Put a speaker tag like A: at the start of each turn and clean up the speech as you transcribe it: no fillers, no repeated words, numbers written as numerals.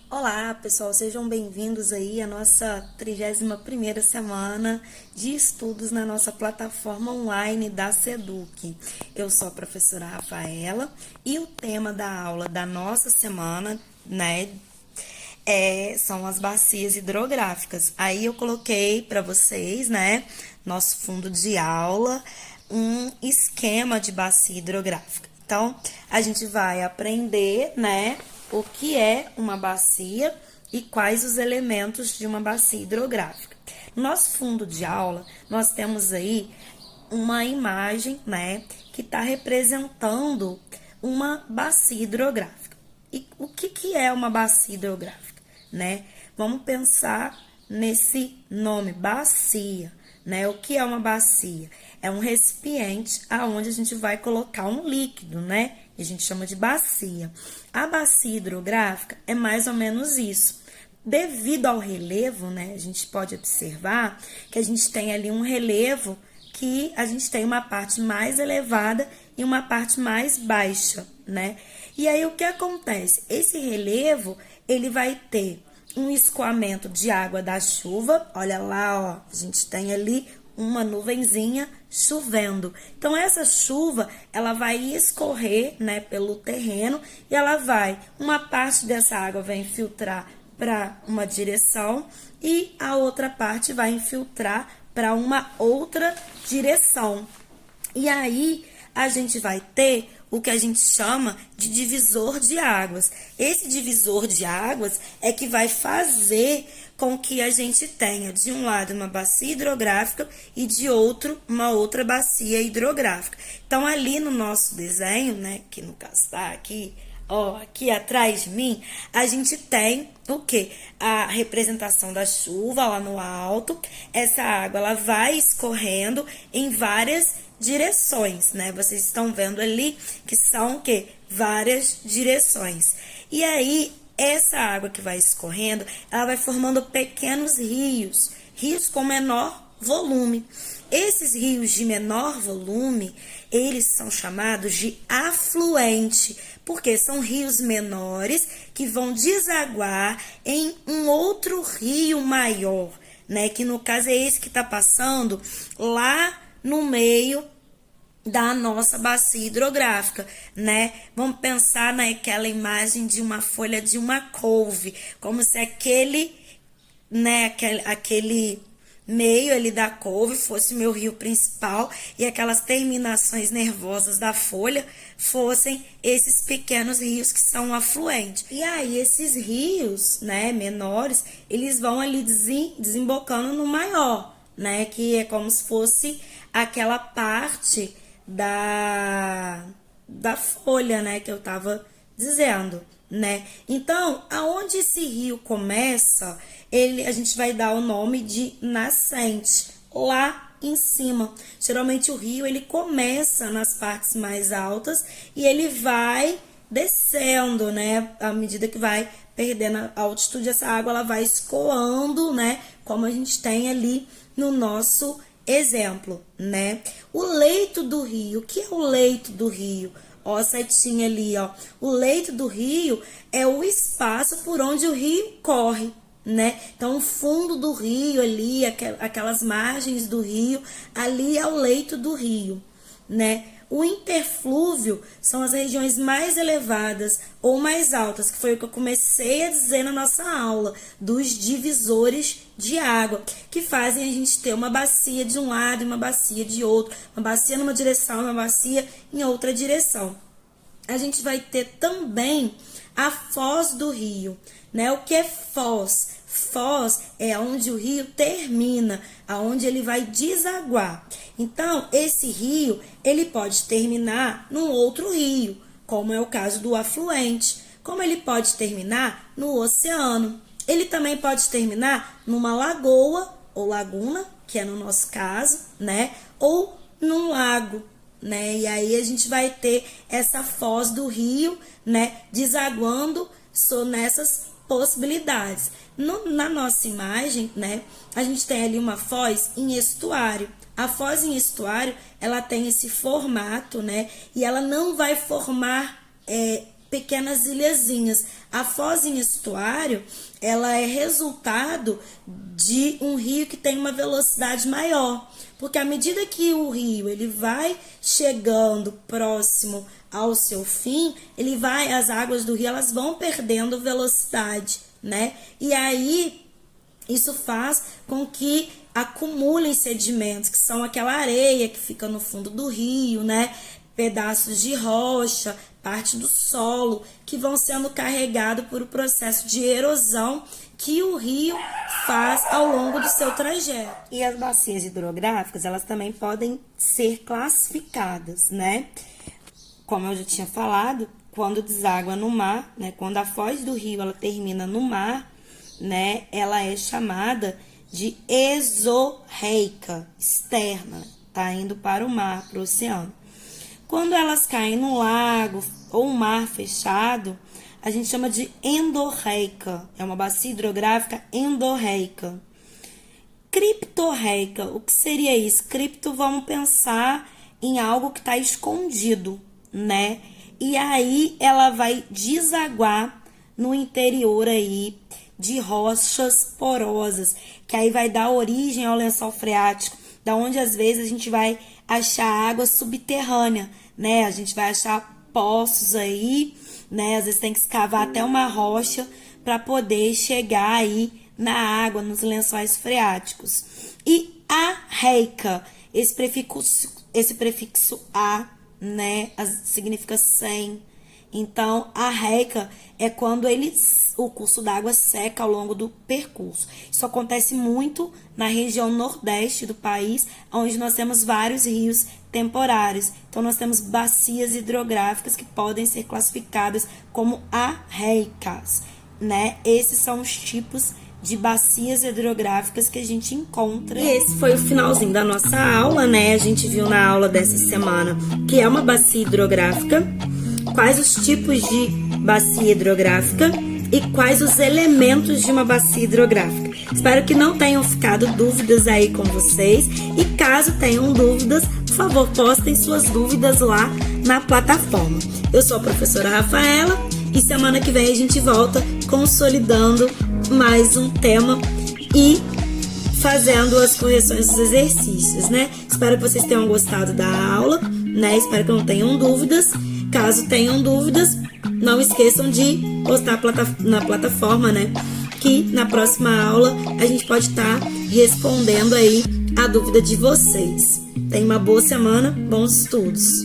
A: Olá, pessoal, sejam bem-vindos aí à nossa 31ª semana de estudos na nossa plataforma online da Seduc. Eu sou a professora Rafaela e o tema da aula da nossa semana, né, são as bacias hidrográficas. Aí eu coloquei para vocês, né, nosso fundo de aula, um esquema de bacia hidrográfica. Então, a gente vai aprender, né, o que é uma bacia e quais os elementos de uma bacia hidrográfica. No nosso fundo de aula, nós temos aí uma imagem, né, que está representando uma bacia hidrográfica. E o que é uma bacia hidrográfica, né? Vamos pensar nesse nome, bacia, né? O que é uma bacia? É um recipiente aonde a gente vai colocar um líquido, né? A gente chama de bacia. A bacia hidrográfica é mais ou menos isso. Devido ao relevo, né, a gente pode observar que a gente tem ali um relevo que a gente tem uma parte mais elevada e uma parte mais baixa, né? E aí o que acontece? Esse relevo, ele vai ter um escoamento de água da chuva. Olha lá, ó, a gente tem ali uma nuvenzinha chovendo. Então essa chuva, ela vai escorrer, né, pelo terreno e ela vai, uma parte dessa água vai infiltrar para uma direção e a outra parte vai infiltrar para uma outra direção. E aí a gente vai ter o que a gente chama de divisor de águas. Esse divisor de águas é que vai fazer com que a gente tenha de um lado uma bacia hidrográfica e de outro uma outra bacia hidrográfica. Então ali no nosso desenho, né, que no caso está aqui, ó, aqui atrás de mim, a gente tem o quê? A representação da chuva lá no alto. Essa água, ela vai escorrendo em várias direções, né? Vocês estão vendo ali que são o quê? Várias direções. E aí, essa água que vai escorrendo, ela vai formando pequenos rios, rios com menor volume. Esses rios de menor volume, eles são chamados de afluente, porque são rios menores que vão desaguar em um outro rio maior, né? Que no caso é esse que está passando lá no meio da nossa bacia hidrográfica, né? Vamos pensar naquela imagem de uma folha de uma couve, como se aquele, né, aquele meio ali da couve fosse meu rio principal e aquelas terminações nervosas da folha fossem esses pequenos rios que são afluentes. E aí esses rios, né, menores, eles vão ali desembocando no maior, né, que é como se fosse aquela parte da folha, né, que eu tava dizendo, né? Então, aonde esse rio começa, a gente vai dar o nome de nascente, lá em cima. Geralmente o rio, ele começa nas partes mais altas e ele vai descendo, né? À medida que vai perdendo a altitude, essa água ela vai escoando, né? Como a gente tem ali no nosso exemplo, né? O leito do rio. O que é o leito do rio? Ó, a setinha ali, ó. O leito do rio é o espaço por onde o rio corre, né? Então, o fundo do rio ali, aquelas margens do rio, ali é o leito do rio, né? O interflúvio são as regiões mais elevadas ou mais altas, que foi o que eu comecei a dizer na nossa aula, dos divisores de água, que fazem a gente ter uma bacia de um lado e uma bacia de outro, uma bacia numa direção, uma bacia em outra direção. A gente vai ter também a foz do rio, né? O que é foz? Foz é onde o rio termina, aonde ele vai desaguar. Então, esse rio, ele pode terminar num outro rio, como é o caso do afluente, como ele pode terminar no oceano. Ele também pode terminar numa lagoa ou laguna, que é no nosso caso, né? Ou num lago, né? E aí a gente vai ter essa foz do rio, né, desaguando nessas possibilidades. Na nossa imagem, né, a gente tem ali uma foz em estuário. A foz em estuário, ela tem esse formato, né, e ela não vai formar pequenas ilhazinhas. A foz em estuário, ela é resultado de um rio que tem uma velocidade maior, porque à medida que o rio ele vai chegando próximo ao seu fim, as águas do rio elas vão perdendo velocidade, né? E aí isso faz com que acumulem sedimentos, que são aquela areia que fica no fundo do rio, né? Pedaços de rocha, parte do solo, que vão sendo carregados por o processo de erosão que o rio faz ao longo do seu trajeto. E as bacias hidrográficas, elas também podem ser classificadas, né? Como eu já tinha falado, quando deságua no mar, né? Quando a foz do rio ela termina no mar, né? Ela é chamada de exorreica, externa, tá indo para o mar, para o oceano. Quando elas caem no lago ou mar fechado, a gente chama de endorreica. É uma bacia hidrográfica endorreica. Criptorreica, o que seria isso? Cripto, vamos pensar em algo que está escondido, né? E aí ela vai desaguar no interior aí de rochas porosas, que aí vai dar origem ao lençol freático, da onde às vezes a gente vai achar água subterrânea, né? A gente vai achar poços aí, né? Às vezes tem que escavar até uma rocha para poder chegar aí na água, nos lençóis freáticos. E arreica, esse prefixo a, né? Significa sem. Então, a arreica é quando o curso d'água seca ao longo do percurso. Isso acontece muito na região nordeste do país, onde nós temos vários rios temporários. Então, nós temos bacias hidrográficas que podem ser classificadas como arreicas, né? Esses são os tipos de bacias hidrográficas que a gente encontra. E esse foi o finalzinho da nossa aula, né? A gente viu na aula dessa semana que é uma bacia hidrográfica, quais os tipos de bacia hidrográfica e quais os elementos de uma bacia hidrográfica. Espero que não tenham ficado dúvidas aí com vocês, e caso tenham dúvidas, por favor, postem suas dúvidas lá na plataforma. Eu sou a professora Rafaela e semana que vem a gente volta consolidando mais um tema e fazendo as correções dos exercícios, né? Espero que vocês tenham gostado da aula, né? Espero que não tenham dúvidas. Caso tenham dúvidas, não esqueçam de postar na plataforma, né? Que na próxima aula a gente pode estar respondendo aí a dúvida de vocês. Tenham uma boa semana, bons estudos!